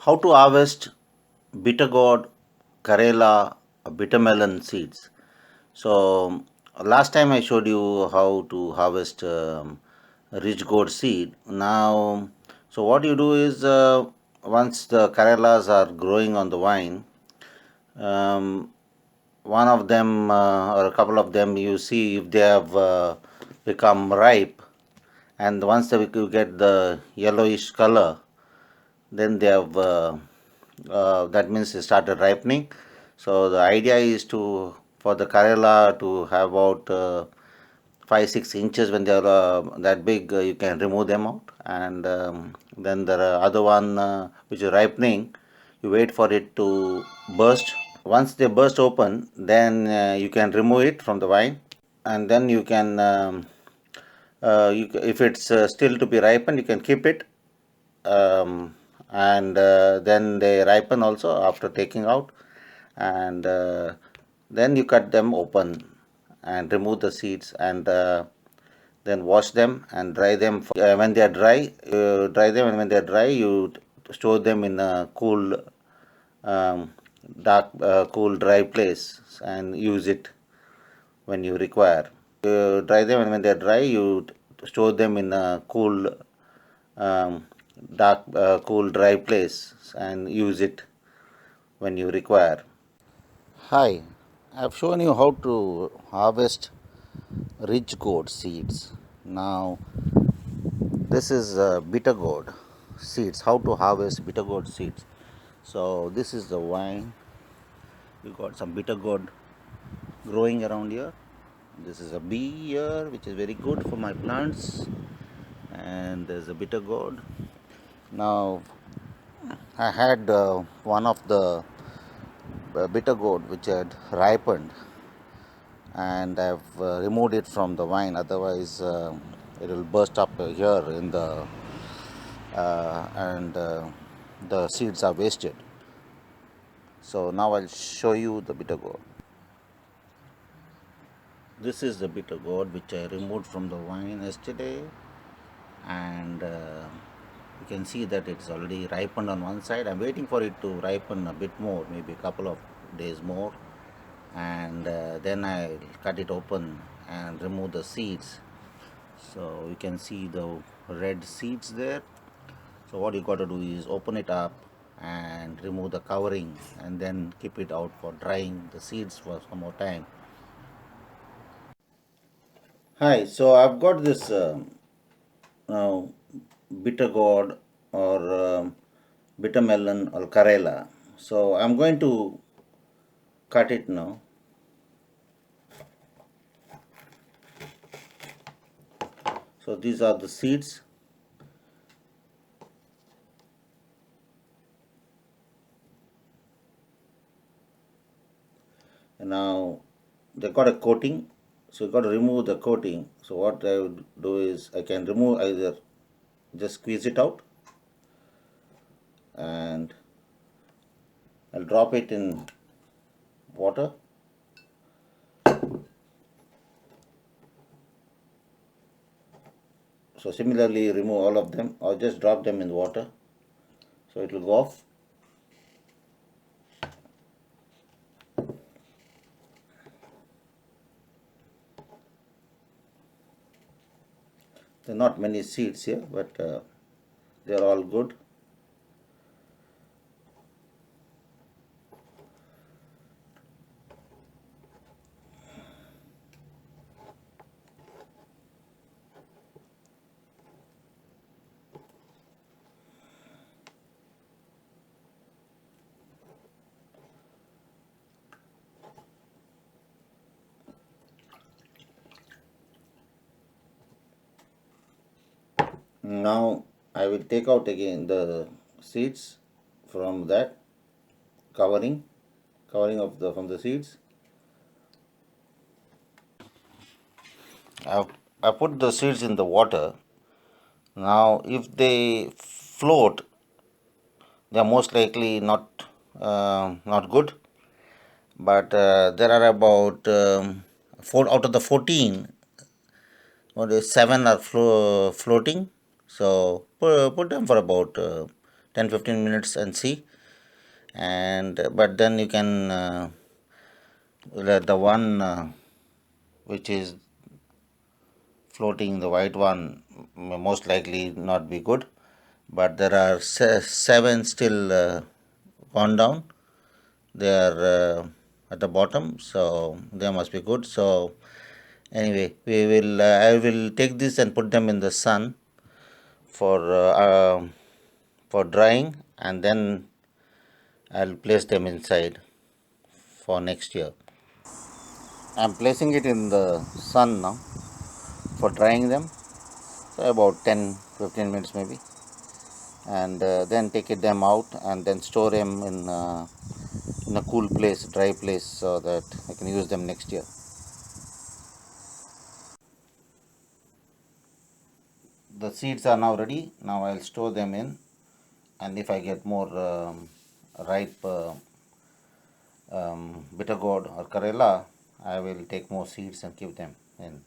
How to harvest bitter gourd, Karela, bitter melon seeds. So last time I showed you how to harvest rich gourd seed. Now, so what you do is once the Karelas are growing on the vine, um, one of them or a couple of them you see if they have become ripe, and once they get the yellowish color, then they have that means it started ripening. So the idea is to for the Karela to have about 5-6 inches. When they are that big, you can remove them out, and then the other one which is ripening, you wait for it to burst. Once they burst open, then you can remove it from the vine, and then you can if it's still to be ripened, you can keep it, and then they ripen also after taking out, and then you cut them open and remove the seeds, and then wash them and dry them. When they are dry, dry them, and when they are dry, you store them in a cool, um, dark, cool, dry place and use it when you require. Dry them, and when they are dry, you store them in a cool, um, dark, cool, dry place and use it when you require. Hi, I've shown you how to harvest rich gourd seeds. Now, this is bitter gourd seeds. How to harvest bitter gourd seeds? So, this is the vine. You got some bitter gourd growing around here. This is a bee here, which is very good for my plants. And there's a bitter gourd. Now, I had one of the bitter gourd which had ripened, and I've removed it from the vine. Otherwise, it will burst up here in the and the seeds are wasted. So now I'll show you the bitter gourd. This is the bitter gourd which I removed from the vine yesterday, and you can see that it's already ripened on one side. I'm waiting for it to ripen a bit more, maybe a couple of days more, and then I'll cut it open and remove the seeds. So you can see the red seeds there. So what you got to do is open it up and remove the covering, and then keep it out for drying the seeds for some more time. Hi, so I've got this uh, bitter gourd or bitter melon or Karela. So I'm going to cut it now. So these are the seeds. And now they got a coating, so you got to remove the coating. So what I would do is I can remove either just squeeze it out, and I'll drop it in water. So similarly remove all of them, or just drop them in water, so it will go off. There are not many seeds here, but they are all good. Now I will take out again the seeds from that covering of the from the seeds. I put the seeds in the water. Now if they float, they are most likely not good. But there are about four out of the 14. Only 7 are floating. So put them for about 10-15 minutes and see. And but then you can the one which is floating, the white one, most likely not be good, but there are seven still gone down. They are at the bottom, so they must be good. So anyway, we will I will take this and put them in the sun for for drying, and then I'll place them inside for next year. I'm placing it in the sun now for drying them, so about 10-15 minutes maybe, and then take it them out and then store them in a cool place, dry place, so that I can use them next year. The seeds are now ready. Now I'll store them in, and if I get more ripe bitter gourd or Karela, I will take more seeds and keep them in.